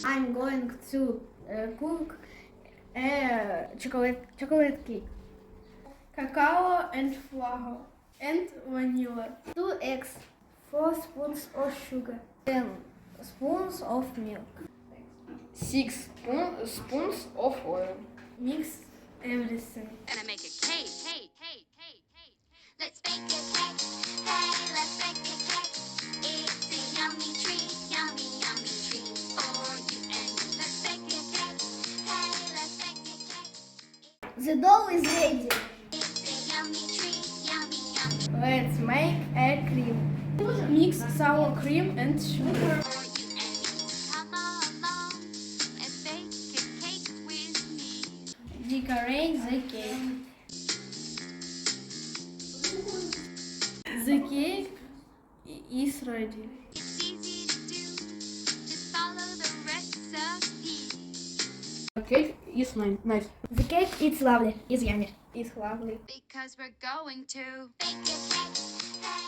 I'm going to cook a chocolate cake. Cacao and flour and vanilla. 2 eggs, 4 spoons of sugar, 10 spoons of milk. 6 spoons of oil. Mix everything. Gonna make a cake. Let's bake a cake. Hey, let's bake a cake. It's a yummy treat for you and me. Let's bake a cake. Hey, let's bake a cake. The dough is ready. It's a yummy treat, yummy. Let's make a cream. Mix sour cream and sugar. For you and me. Come along, let's bake a cake with me. Decorate the cake. The cake is ready. It's easy to do. Just follow the recipe. The cake is nice. The cake is lovely. Is yummy. Is lovely. Because we're going to bake a cake. Hey,